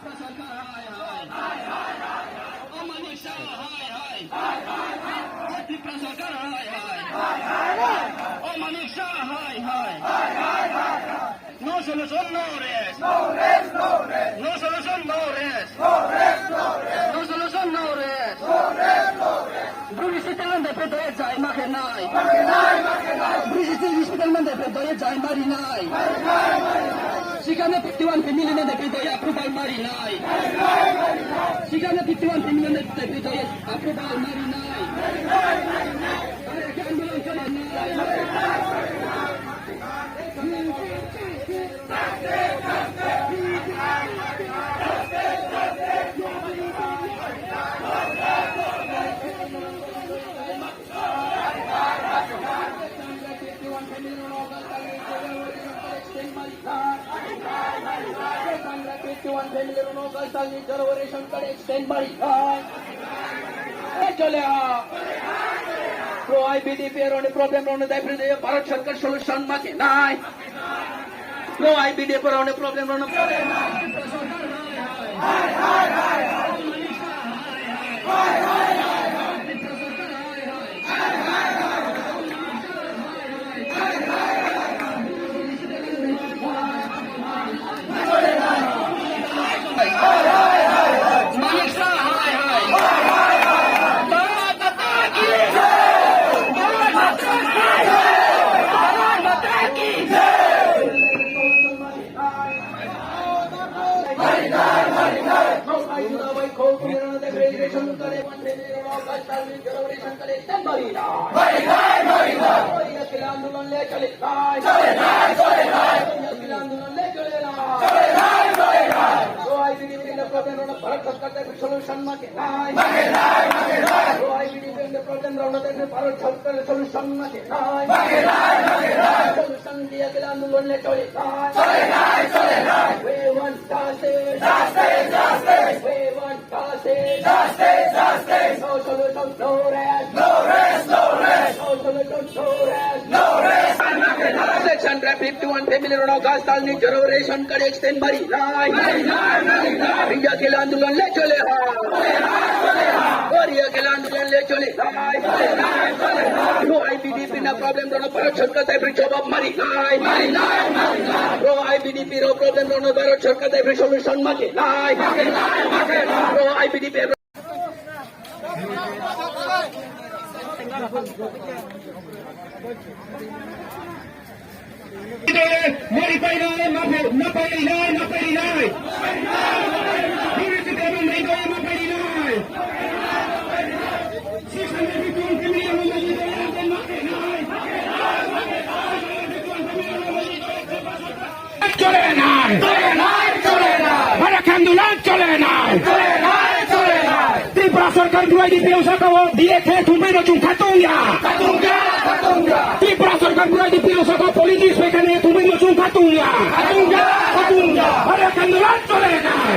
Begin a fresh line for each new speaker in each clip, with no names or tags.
No solution, no rest. No rest, no rest. No solution, no rest. No rest, no rest. No solution, no rest. No rest, no rest. Bru'S settlement de pedo e jai makenai. Makenai. Bru'S settlement de pedo e jai marinai. Marinai. Sigana 51 family de pedo e approval marinai. Marinai. Sigana 51 family de pedo e approval marinai. Marinai. Phai BDP এর problem রনে দাই pray Bharat সরকার solution মাকে নাই Phai BDP এর problem রনে হাই হাই হাই হাই হাই Section 51 family ron gastal ni reservation करे extend bari nai Rijakya आंदोलन ले चले और ये आंदोलन ले चले Phai BDP na problem ron Bharat सरकार ताई फ्री जवाब मारी nai Phai BDP ro problem ron Bharat सरकार ताई free solution माके nai Phai BDP Mari painai na painai Bru'S settlement de pedo na painai চলে নাই আন্দোলন চলে নাই ত্রিপুরা সরকার BDP ওসাকাও দিয়েছে তুমি নতুন খাতুঙ্গা ত্রিপুরা সরকার BDP ওসাকাও পলিটিক্স এখানে তুমি নতুন খাতুঙ্গা আন্দোলন চলে নাই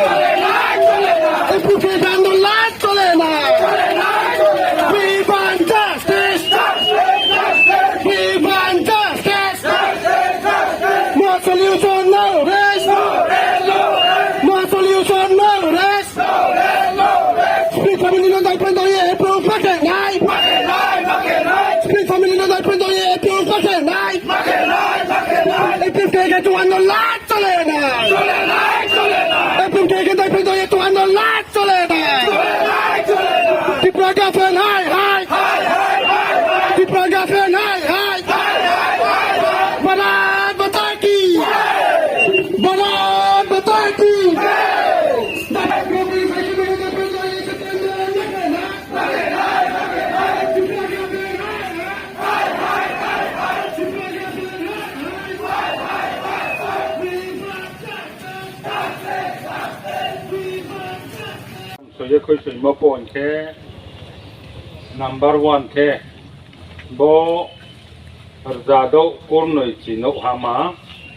Phai
คุยสุดมาปนแค่ number one แค่บ่Rzado Kurnoichi no Hama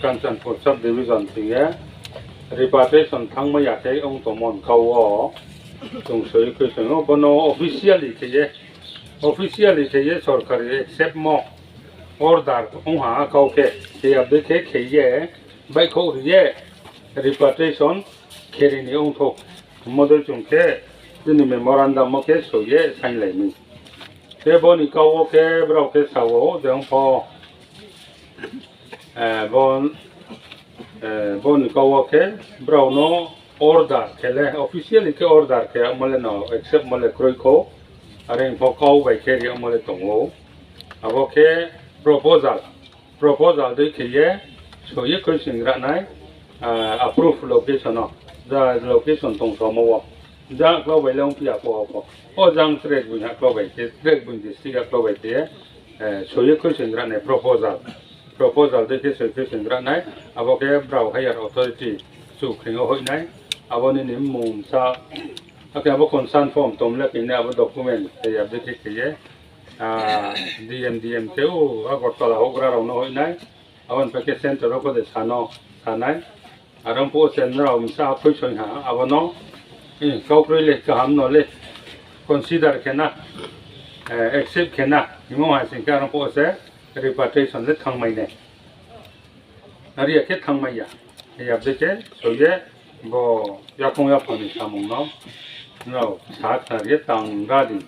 Kanchanpur subdivision tiye Deputation thangma yate ong tomon kawo tung soi ko soi bono officially tiye sarkari accept mo order ong ha kaw ke ye abde ke kheye bai kho ye Deputation kheri ni ong tho model chung ke ni memorandum mo ke so ye sign lai mi ke boni kawo ke bro ke sawo dong po bon kawo ke bro no order ke le officially ke order ke amale no accept male kroi ko areng po kaw bai ke ri amale tongo abo ke proposal de ke ye so ye ko singra nai approve location no the location tong so mo ja klo bai long pia po o jang trade bu ha klo bai ke trade bu ji sti ga klo bai te so ye ko singra ne proposal de ke so ke singra nai abo ke brau higher authority su khringo hoi nai abo ni nim mum sa ake abo consent form tom le pin abo document te ya de ke ye dm te o agortala hogra ro no hoi nai awon pe ke center ko de sano sanai aram po senra um sa phoi choi ha abo no kau le ka ham no le consider kena accept kena imo ha sin ka ram po se repatriation le thang mai ne ari ke thang mai ya de ke so ye bo ya kong ya phani samung no sa ta ye tang ga di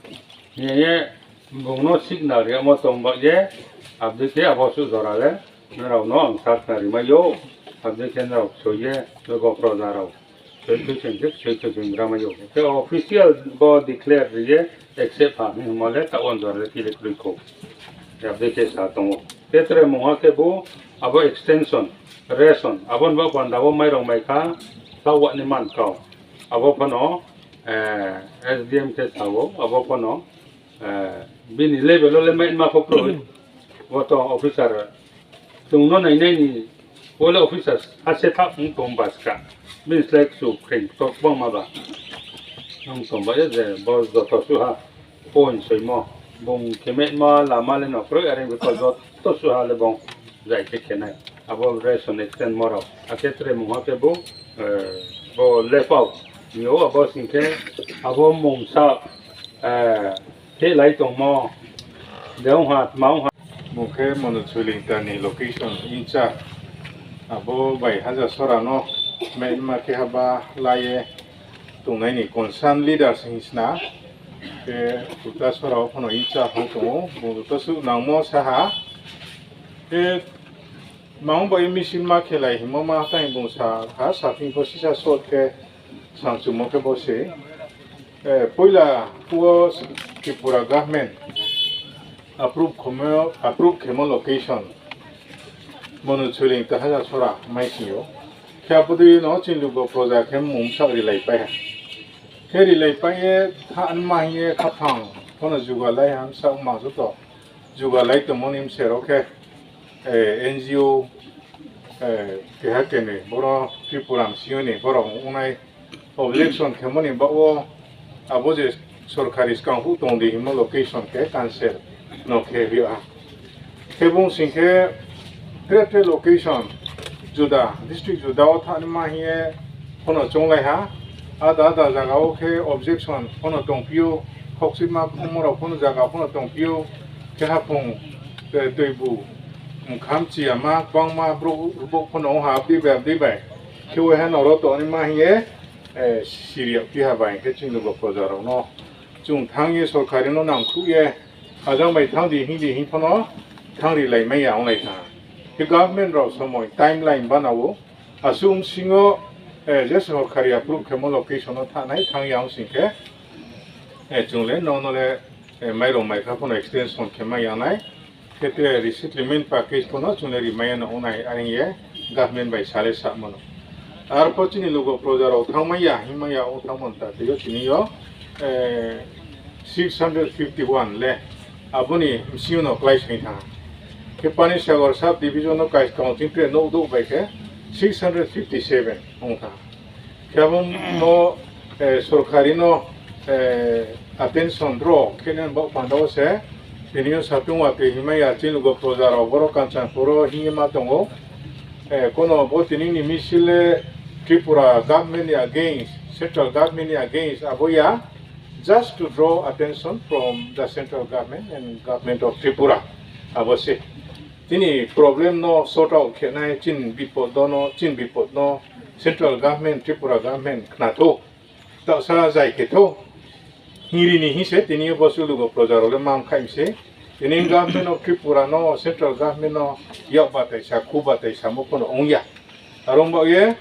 ye bung no signal ye mo tong ba ye abde ke abo su zora le no ang sa ta ri ma yo abde ke no so ye go pro da ro Deputation drama yo. The official board declared ye accept ha mole ta on dor ki le kriko. Ya de ke sa tomo. Petre moha ke bu abo extension ration abon ba panda bo mai rong mai ka ta wa ni man ka. Abo pano SDM ke sawo abo pano bini level le mai ma ko pro. Woto officer tung no nai nai ni ole officers ase ta ung baska. Means like so kring tok bang ma ba nong som ba ye boss do to su ha point soi mo bong kemet ma la ma le no pro areng ko do to su ha le bong zai ke kenai abo ration extend mo ra aketre mo ha ke bo le pau yo abo sin ke abo mong sa ke lai tong mo deong ha mau ha
mo ke mono chuling ta ni location incha abo bai haja sora no men ma ke haba laye tungai ni concern leaders hisna ke tuta sora phono incha ho to mo to su nang mo sa ha ke maung bai mission ma ke lai mo ma ta bung sa ha sa pin ko sisa so ke sang chu mo ke bo se poila puo ki pura government approve kemo location mono chuling ta haja sora mai siyo kya pudi no chin lu go project kem mum sa ri lai pa he ri lai pa ye tha an ma ye Haphang kono juga lai ham sa ma so to juga lai to monim se ro ke NGO ke ha ke ne boro tripuram siyo ne boro unai objection kemoni ba o aboje sorkari skang hu tong di mo location ke cancel no ke ri a ke bung sing ke tre location Juda district Juda than ma hiye kono chonglai ha ada jaga ke objection kono tongpio khoksima phomora kono jaga kono tongpio ke Haphang toibu khamchi ama bangma bro kono ha bi bai ke we han ro to ni ma hiye siria ki ha bai ke chin lo projaro no chung thangye sorkari no nang khu ye ajang bai thang di hin phono thang ri lai mai yang lai tha the government ro somoy timeline banawo assume singo just no career approve kemo location no tha nai thang yang singke chungle no le mai ro mai kha phono extension kema yang nai kete resettlement package phono chungle ri mai no onai aring ye government bai sale sa mono ar pochini logo projaro thangmaya himaya o thamanta te yo chini yo 651 le abuni msiu no class hin tha Kepani Sagar Sub Division of Kais County, no do by 657 on her. Kabum no Sorcarino attention draw kenen bo pando se pinyo sapung wa pe himaya chilugo projaro boro Kanchanpur hingma tongo kono bo tinini misile Tripura government against central government against aboya just to draw attention from the central government and government of Tripura abose tini problem no sort out kenai chin bipod no central government Tripura government knato ta sa jai keto hiri ni hise tini bosulugo projaro le mam khaimse tini government of Tripura no central government no yabatai sa kubatai sa mo kono ongya arong ba ye